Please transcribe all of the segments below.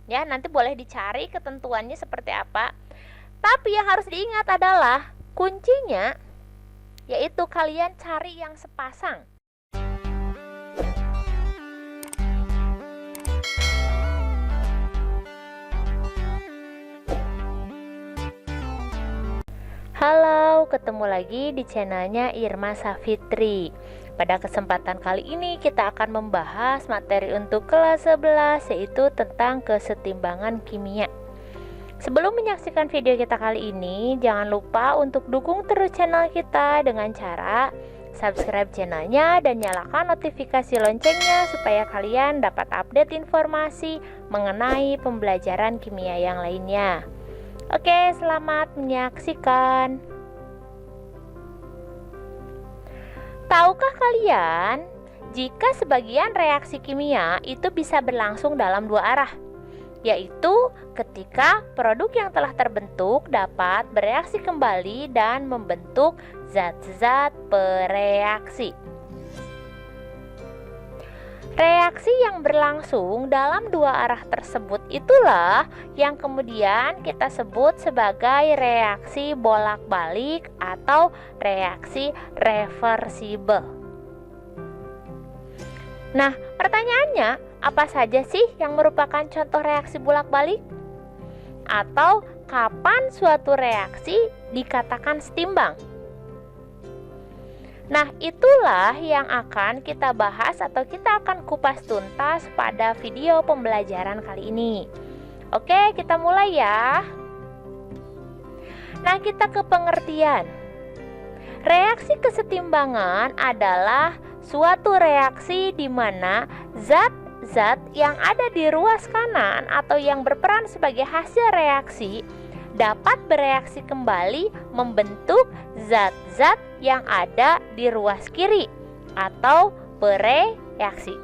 Ya, nanti boleh dicari ketentuannya seperti apa. Tapi yang harus diingat adalah kuncinya yaitu kalian cari yang sepasang. Halo, ketemu lagi di channelnya Irma Safitri. Pada kesempatan kali ini kita akan membahas materi untuk kelas 11, yaitu tentang kesetimbangan kimia. Sebelum menyaksikan video kita kali ini, jangan lupa untuk dukung terus channel kita dengan cara subscribe channelnya dan nyalakan notifikasi loncengnya supaya kalian dapat update informasi mengenai pembelajaran kimia yang lainnya. Oke, selamat menyaksikan. Tahukah kalian jika sebagian reaksi kimia itu bisa berlangsung dalam dua arah, yaitu ketika produk yang telah terbentuk dapat bereaksi kembali dan membentuk zat-zat bereaksi. Reaksi yang berlangsung dalam dua arah tersebut itulah yang kemudian kita sebut sebagai reaksi bolak-balik atau reaksi reversibel. Nah, pertanyaannya, apa saja sih yang merupakan contoh reaksi bolak-balik? Atau kapan suatu reaksi dikatakan setimbang? Nah, itulah yang akan kita bahas atau kita akan kupas tuntas pada video pembelajaran kali ini. Oke, kita mulai ya. Nah, kita ke pengertian. Reaksi kesetimbangan adalah suatu reaksi di mana zat-zat yang ada di ruas kanan atau yang berperan sebagai hasil reaksi dapat bereaksi kembali membentuk zat-zat yang ada di ruas kiri atau bereaksi.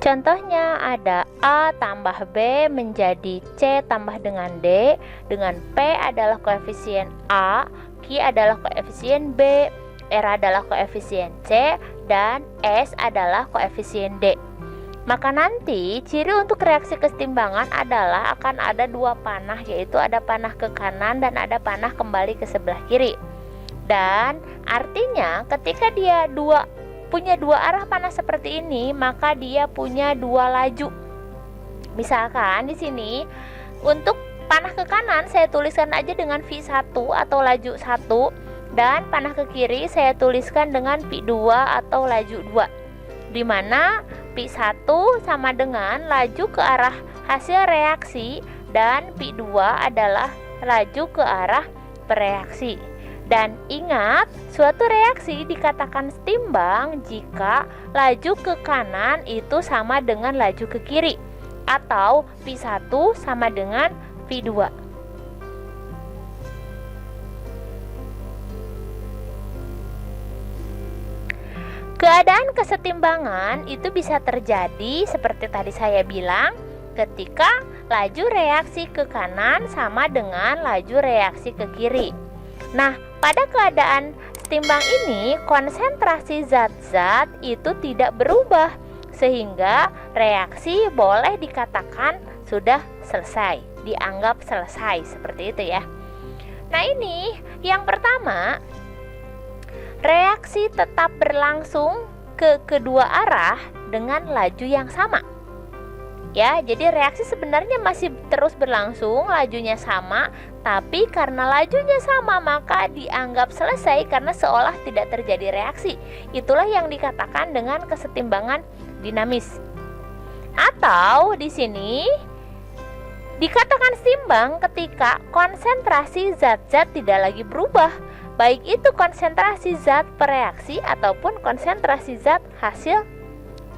Contohnya ada A tambah B menjadi C tambah dengan D, dengan P adalah koefisien A, Q adalah koefisien B, R adalah koefisien C, dan S adalah koefisien D. Maka nanti ciri untuk reaksi kesetimbangan adalah akan ada dua panah, yaitu ada panah ke kanan dan ada panah kembali ke sebelah kiri. Dan artinya ketika dia punya dua arah panah seperti ini, maka dia punya dua laju. Misalkan di sini untuk panah ke kanan saya tuliskan aja dengan V1 atau laju 1, dan panah ke kiri saya tuliskan dengan P2 atau laju 2. Di mana P1 sama dengan laju ke arah hasil reaksi dan P2 adalah laju ke arah bereaksi. Dan ingat, suatu reaksi dikatakan setimbang jika laju ke kanan itu sama dengan laju ke kiri, atau P1 sama dengan P2. Keadaan kesetimbangan itu bisa terjadi seperti tadi saya bilang ketika laju reaksi ke kanan sama dengan laju reaksi ke kiri. Nah, pada keadaan setimbang ini konsentrasi zat-zat itu tidak berubah sehingga reaksi boleh dikatakan sudah selesai, dianggap selesai seperti itu ya. Nah, ini yang pertama, reaksi tetap berlangsung ke kedua arah dengan laju yang sama. Ya, jadi reaksi sebenarnya masih terus berlangsung, lajunya sama, tapi karena lajunya sama maka dianggap selesai karena seolah tidak terjadi reaksi. Itulah yang dikatakan dengan kesetimbangan dinamis. Atau di sini dikatakan setimbang ketika konsentrasi zat-zat tidak lagi berubah, baik itu konsentrasi zat pereaksi ataupun konsentrasi zat hasil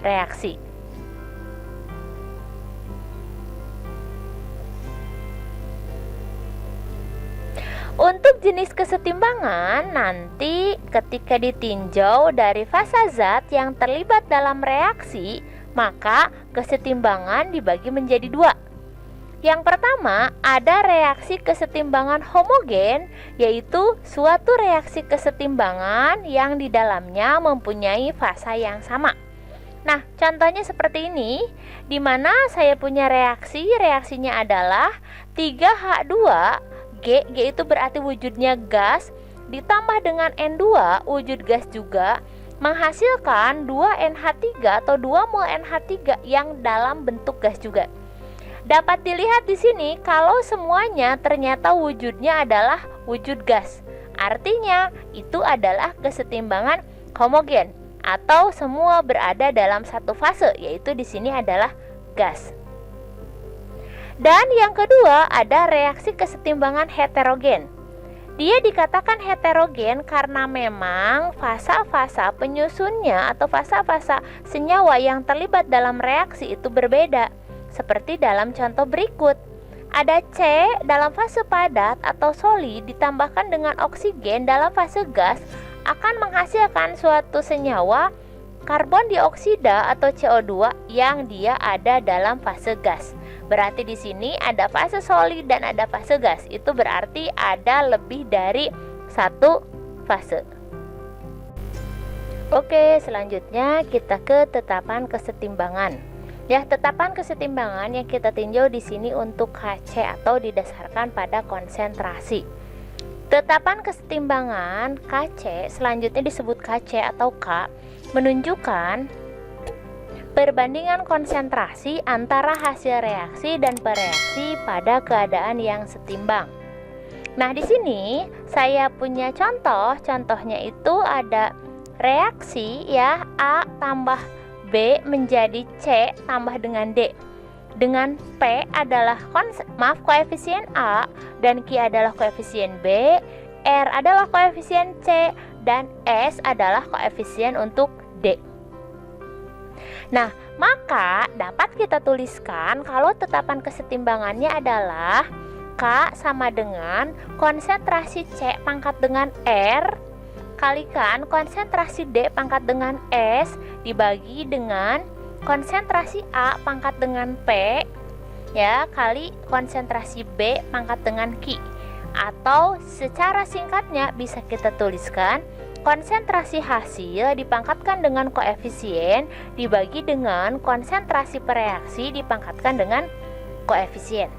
reaksi. Untuk jenis kesetimbangan nanti ketika ditinjau dari fasa zat yang terlibat dalam reaksi, maka kesetimbangan dibagi menjadi dua. Yang pertama, ada reaksi kesetimbangan homogen, yaitu suatu reaksi kesetimbangan yang di dalamnya mempunyai fasa yang sama. Nah, contohnya seperti ini, di mana saya punya reaksinya adalah 3H2G, G itu berarti wujudnya gas, ditambah dengan N2, wujud gas juga, menghasilkan 2NH3 atau 2 mol NH3 yang dalam bentuk gas juga. Dapat dilihat di sini kalau semuanya ternyata wujudnya adalah wujud gas. Artinya, itu adalah kesetimbangan homogen atau semua berada dalam satu fase, yaitu di sini adalah gas. Dan yang kedua ada reaksi kesetimbangan heterogen. Dia dikatakan heterogen karena memang fasa-fasa penyusunnya atau fasa-fasa senyawa yang terlibat dalam reaksi itu berbeda. Seperti dalam contoh berikut. Ada C dalam fase padat atau solid ditambahkan dengan oksigen dalam fase gas akan menghasilkan suatu senyawa karbon dioksida atau CO2 yang dia ada dalam fase gas. Berarti di sini ada fase solid dan ada fase gas. Itu berarti ada lebih dari satu fase. Oke, selanjutnya kita ke tetapan kesetimbangan. Ya, tetapan kesetimbangan yang kita tinjau di sini untuk Hc atau didasarkan pada konsentrasi. Tetapan kesetimbangan Kc selanjutnya disebut Kc atau K menunjukkan perbandingan konsentrasi antara hasil reaksi dan pereaksi pada keadaan yang setimbang. Nah, di sini saya punya contohnya itu ada reaksi ya A tambah B menjadi C tambah dengan D. Dengan P adalah koefisien A dan Q adalah koefisien B, R adalah koefisien C, dan S adalah koefisien untuk D. Nah, maka dapat kita tuliskan kalau tetapan kesetimbangannya adalah K sama dengan konsentrasi C pangkat dengan R kalikan konsentrasi D pangkat dengan S dibagi dengan konsentrasi A pangkat dengan P ya kali konsentrasi B pangkat dengan Q. Atau secara singkatnya bisa kita tuliskan konsentrasi hasil dipangkatkan dengan koefisien dibagi dengan konsentrasi pereaksi dipangkatkan dengan koefisien.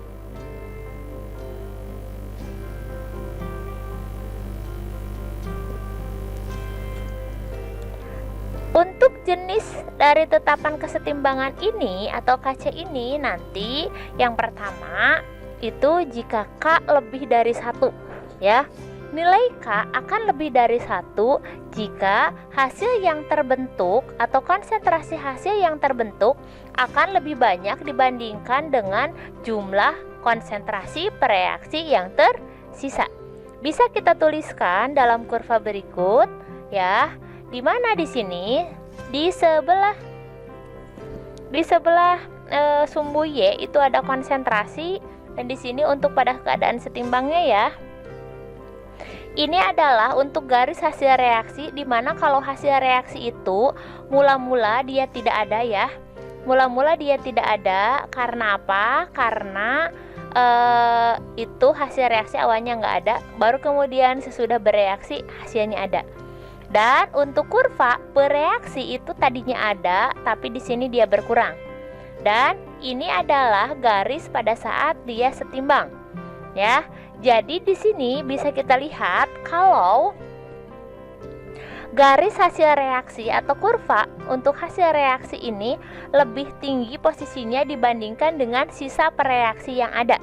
Untuk jenis dari tetapan kesetimbangan ini atau KC ini nanti yang pertama itu jika K lebih dari 1 ya. Nilai K akan lebih dari 1 jika hasil yang terbentuk atau konsentrasi hasil yang terbentuk akan lebih banyak dibandingkan dengan jumlah konsentrasi pereaksi yang tersisa. Bisa kita tuliskan dalam kurva berikut ya. Di mana di sini di sebelah sumbu Y itu ada konsentrasi dan di sini untuk pada keadaan setimbangnya ya. Ini adalah untuk garis hasil reaksi di mana kalau hasil reaksi itu mula-mula dia tidak ada ya. Mula-mula dia tidak ada karena apa? Karena itu hasil reaksi awalnya nggak ada, baru kemudian sesudah bereaksi hasilnya ada. Dan untuk kurva pereaksi itu tadinya ada, tapi di sini dia berkurang. Dan ini adalah garis pada saat dia setimbang. Ya. Jadi di sini bisa kita lihat kalau garis hasil reaksi atau kurva untuk hasil reaksi ini lebih tinggi posisinya dibandingkan dengan sisa pereaksi yang ada.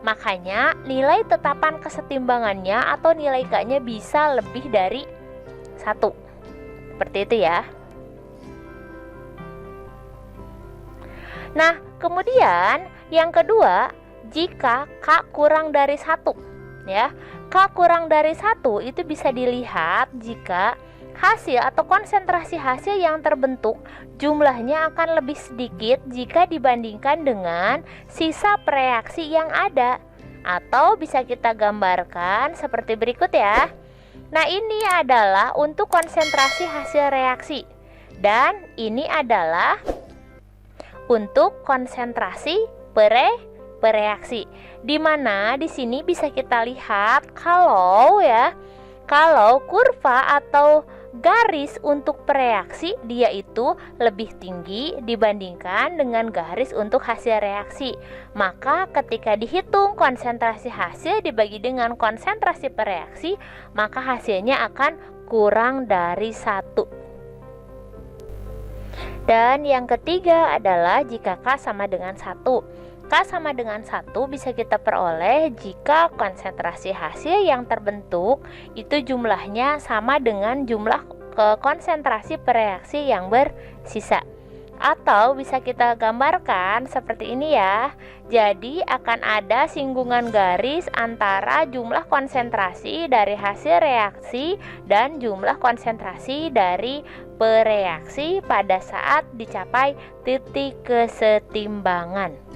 Makanya nilai tetapan kesetimbangannya atau nilai K-nya bisa lebih dari 1. Seperti itu ya. Nah, kemudian yang kedua, jika K kurang dari 1 ya. K kurang dari 1 itu bisa dilihat jika hasil atau konsentrasi hasil yang terbentuk jumlahnya akan lebih sedikit jika dibandingkan dengan sisa pereaksi yang ada. Atau bisa kita gambarkan seperti berikut ya. Nah, ini adalah untuk konsentrasi hasil reaksi dan ini adalah untuk konsentrasi pereaksi. Di mana di sini bisa kita lihat kalau ya Kalau kurva atau garis untuk reaksi dia itu lebih tinggi dibandingkan dengan garis untuk hasil reaksi. Maka ketika dihitung konsentrasi hasil dibagi dengan konsentrasi per reaksi, maka hasilnya akan kurang dari 1. Dan yang ketiga adalah jika K sama dengan 1. K sama dengan 1 bisa kita peroleh jika konsentrasi hasil yang terbentuk itu jumlahnya sama dengan jumlah konsentrasi per reaksi yang bersisa. Atau bisa kita gambarkan seperti ini ya. Jadi akan ada singgungan garis antara jumlah konsentrasi dari hasil reaksi dan jumlah konsentrasi dari pereaksi pada saat dicapai titik kesetimbangan.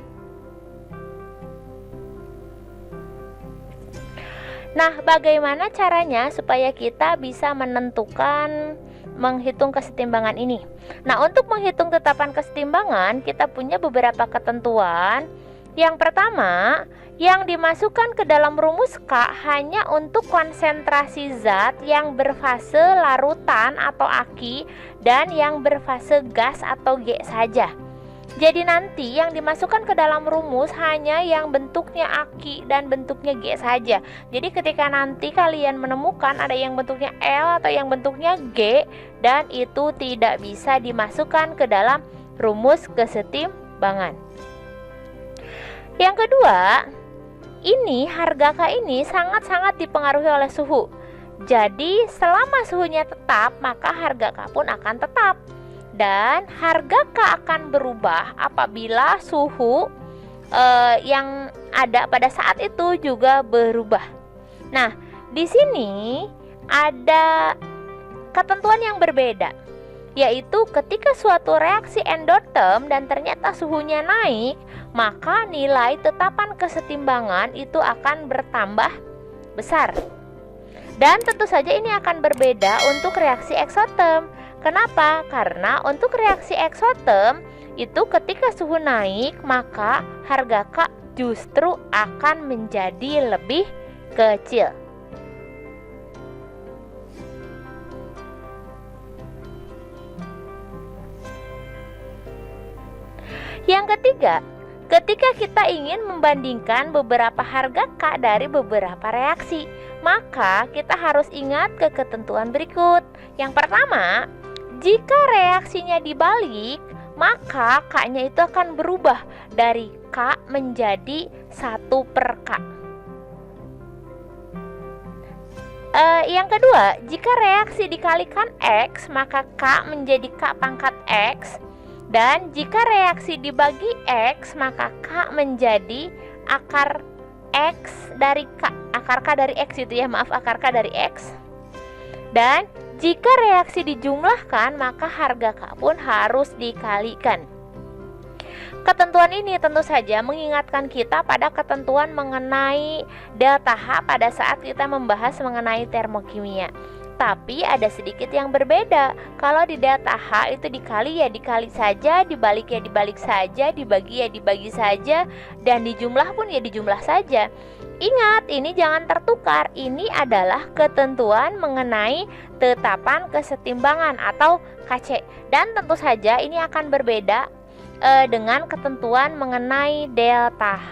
Nah, bagaimana caranya supaya kita bisa menghitung kesetimbangan ini? Nah, untuk menghitung tetapan kesetimbangan, kita punya beberapa ketentuan. Yang pertama, yang dimasukkan ke dalam rumus K hanya untuk konsentrasi zat yang berfase larutan atau aki dan yang berfase gas atau G saja. Jadi nanti yang dimasukkan ke dalam rumus hanya yang bentuknya aki dan bentuknya G saja. Jadi ketika nanti kalian menemukan ada yang bentuknya L atau yang bentuknya G dan itu tidak bisa dimasukkan ke dalam rumus kesetimbangan. Yang kedua, ini harga K ini sangat-sangat dipengaruhi oleh suhu. Jadi selama suhunya tetap, maka harga K pun akan tetap. Dan harga K akan berubah apabila suhu yang ada pada saat itu juga berubah. Nah, di sini ada ketentuan yang berbeda, yaitu ketika suatu reaksi endoterm dan ternyata suhunya naik, maka nilai tetapan kesetimbangan itu akan bertambah besar. Dan tentu saja ini akan berbeda untuk reaksi eksoterm. Kenapa? Karena untuk reaksi eksoterm itu ketika suhu naik maka harga K justru akan menjadi lebih kecil. Yang ketiga, ketika kita ingin membandingkan beberapa harga K dari beberapa reaksi, maka kita harus ingat ke ketentuan berikut. Yang pertama, jika reaksinya dibalik, maka K-nya itu akan berubah dari K menjadi 1 per K. Yang kedua, jika reaksi dikalikan X, maka K menjadi K pangkat X. Dan jika reaksi dibagi X, maka K menjadi akar X dari K. Akar K dari X itu ya, maaf, akar K dari X. Dan jika reaksi dijumlahkan, maka harga K pun harus dikalikan. Ketentuan ini tentu saja mengingatkan kita pada ketentuan mengenai delta H pada saat kita membahas mengenai termokimia. Tapi ada sedikit yang berbeda. Kalau di delta H itu dikali ya dikali saja, dibalik ya dibalik saja, dibagi ya dibagi saja, dan dijumlah pun ya dijumlah saja. Ingat, ini jangan tertukar. Ini adalah ketentuan mengenai tetapan kesetimbangan atau KC. Dan tentu saja ini akan berbeda dengan ketentuan mengenai delta H.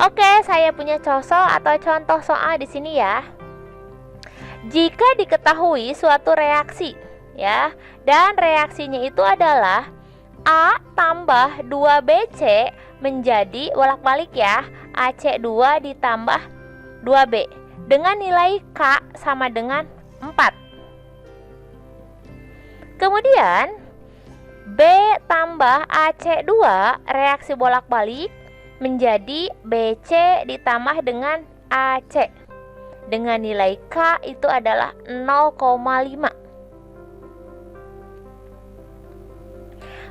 Oke, saya punya contoh soal di sini ya. Jika diketahui suatu reaksi ya, dan reaksinya itu adalah A tambah 2BC menjadi bolak-balik ya, AC2 ditambah 2B dengan nilai K sama dengan 4. Kemudian B tambah AC2 reaksi bolak-balik menjadi BC ditambah dengan AC dengan nilai K itu adalah 0,5.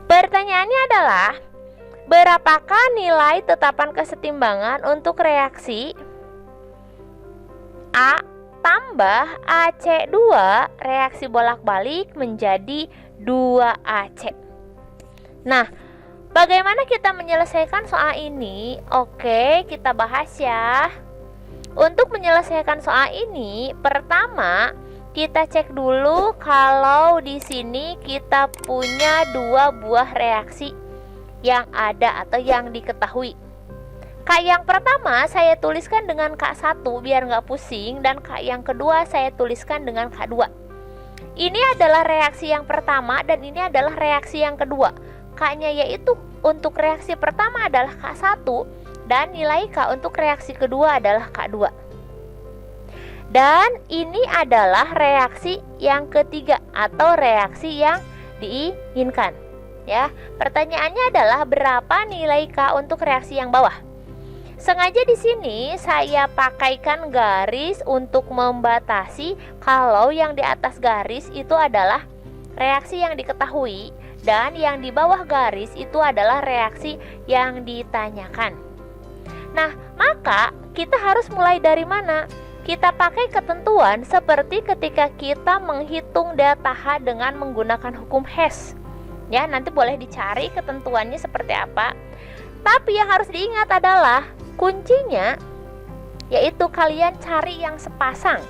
Pertanyaannya adalah, berapakah nilai tetapan kesetimbangan untuk reaksi A tambah AC2 reaksi bolak-balik menjadi 2AC. Nah, bagaimana kita menyelesaikan soal ini? Oke, kita bahas ya. Untuk menyelesaikan soal ini, pertama kita cek dulu kalau di sini kita punya dua buah reaksi yang ada atau yang diketahui. K yang pertama saya tuliskan dengan K1 biar nggak pusing, dan K yang kedua saya tuliskan dengan K2. Ini adalah reaksi yang pertama dan ini adalah reaksi yang kedua. K-nya yaitu untuk reaksi pertama adalah K1 dan nilai K untuk reaksi kedua adalah K2. Dan ini adalah reaksi yang ketiga atau reaksi yang diinginkan. Ya, pertanyaannya adalah berapa nilai K untuk reaksi yang bawah? Sengaja di sini saya pakaikan garis untuk membatasi kalau yang di atas garis itu adalah reaksi yang diketahui dan yang di bawah garis itu adalah reaksi yang ditanyakan. Nah, maka kita harus mulai dari mana? Kita pakai ketentuan seperti ketika kita menghitung data H dengan menggunakan hukum Hess. Ya, nanti boleh dicari ketentuannya seperti apa. Tapi yang harus diingat adalah kuncinya yaitu kalian cari yang sepasang.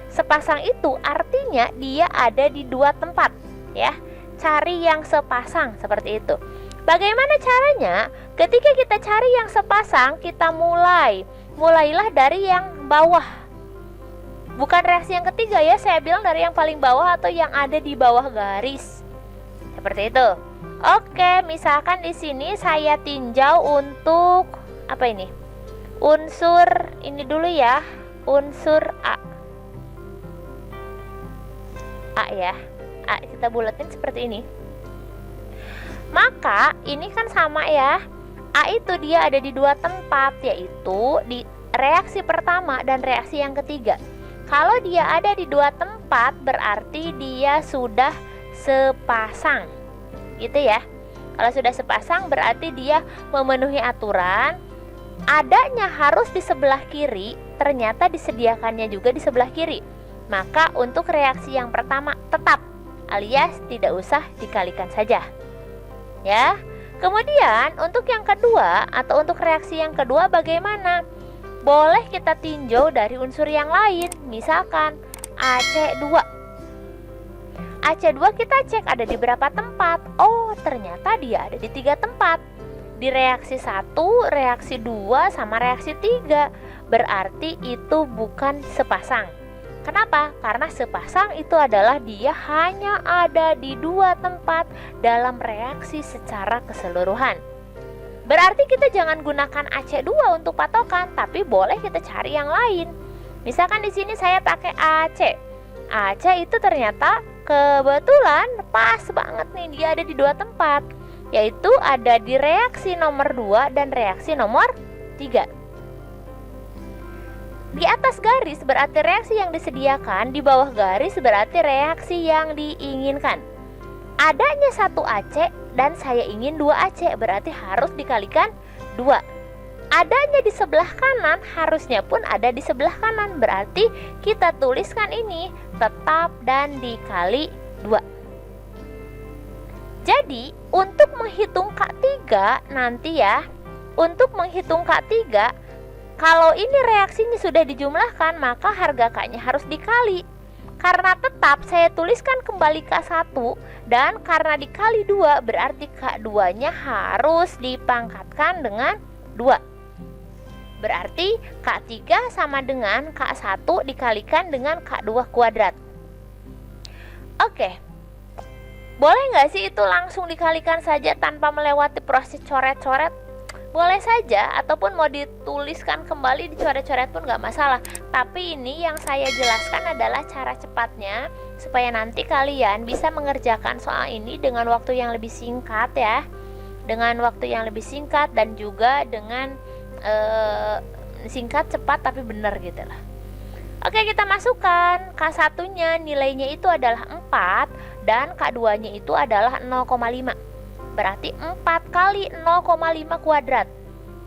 Sepasang itu artinya dia ada di dua tempat, ya. Cari yang sepasang seperti itu. Bagaimana caranya? Ketika kita cari yang sepasang, kita mulailah dari yang bawah. Bukan reaksi yang ketiga ya, saya bilang dari yang paling bawah atau yang ada di bawah garis. Seperti itu. Oke, misalkan di sini saya tinjau untuk apa ini? Unsur ini dulu ya, unsur A. A ya. A kita bulatin seperti ini. Maka ini kan sama ya. A itu dia ada di dua tempat, yaitu di reaksi pertama dan reaksi yang ketiga. Kalau dia ada di dua tempat berarti dia sudah sepasang, gitu ya. Kalau sudah sepasang berarti dia memenuhi aturan. Adanya harus di sebelah kiri, ternyata disediakannya juga di sebelah kiri. Maka untuk reaksi yang pertama tetap, alias tidak usah dikalikan saja. Ya. Kemudian untuk yang kedua atau untuk reaksi yang kedua bagaimana? Boleh kita tinjau dari unsur yang lain, misalkan AC2. AC2 kita cek ada di berapa tempat. Oh, ternyata dia ada di 3 tempat. Di reaksi 1, reaksi 2, sama reaksi 3. Berarti itu bukan sepasang. Kenapa? Karena sepasang itu adalah dia hanya ada di 2 tempat dalam reaksi secara keseluruhan. Berarti kita jangan gunakan AC2 untuk patokan, tapi boleh kita cari yang lain. Misalkan di sini saya pakai AC. AC itu ternyata kebetulan pas banget nih, dia ada di 2 tempat, yaitu ada di reaksi nomor 2 dan reaksi nomor 3. Di atas garis berarti reaksi yang disediakan, di bawah garis berarti reaksi yang diinginkan. Adanya 1 AC dan saya ingin 2 AC, berarti harus dikalikan 2. Adanya di sebelah kanan, harusnya pun ada di sebelah kanan, berarti kita tuliskan ini tetap dan dikali 2. Jadi untuk menghitung K3 nanti ya, untuk menghitung K3, kalau ini reaksinya sudah dijumlahkan, maka harga K-nya harus dikali. Karena tetap saya tuliskan kembali K1 dan karena dikali 2 berarti K2-nya harus dipangkatkan dengan 2. Berarti K3 sama dengan K1 dikalikan dengan K2 kuadrat. Oke. Boleh nggak sih itu langsung dikalikan saja tanpa melewati proses coret-coret? Boleh saja, ataupun mau dituliskan kembali dicoret-coret pun nggak masalah. Tapi ini yang saya jelaskan adalah cara cepatnya, supaya nanti kalian bisa mengerjakan soal ini dengan waktu yang lebih singkat ya. Dengan waktu yang lebih singkat dan juga dengan singkat, cepat, tapi benar gitu lah. Oke, kita masukkan K1-nya nilainya itu adalah 4 dan K2-nya itu adalah 0,5. Berarti 4 kali 0,5 kuadrat.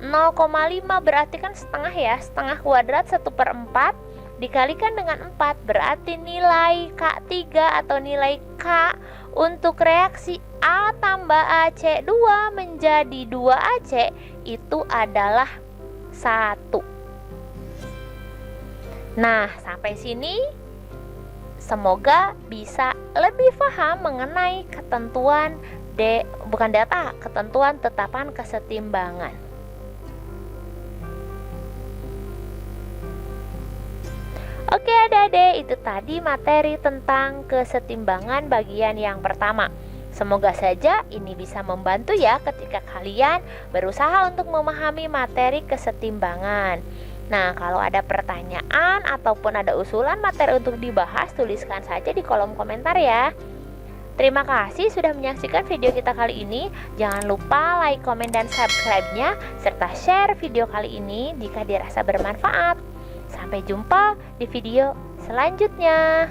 0,5 berarti kan setengah ya. Setengah kuadrat 1/4 dikalikan dengan 4. Berarti nilai K3 atau nilai K untuk reaksi A tambah AC2 menjadi 2AC itu adalah 1. Nah, sampai sini semoga bisa lebih paham mengenai ketentuan ketentuan tetapan kesetimbangan. Oke adik-adik, itu tadi materi tentang kesetimbangan bagian yang pertama. Semoga saja ini bisa membantu ya ketika kalian berusaha untuk memahami materi kesetimbangan. Nah, kalau ada pertanyaan ataupun ada usulan materi untuk dibahas, tuliskan saja di kolom komentar ya. Terima kasih sudah menyaksikan video kita kali ini. Jangan lupa like, komen, dan subscribe-nya, serta share video kali ini jika dirasa bermanfaat. Sampai jumpa di video selanjutnya.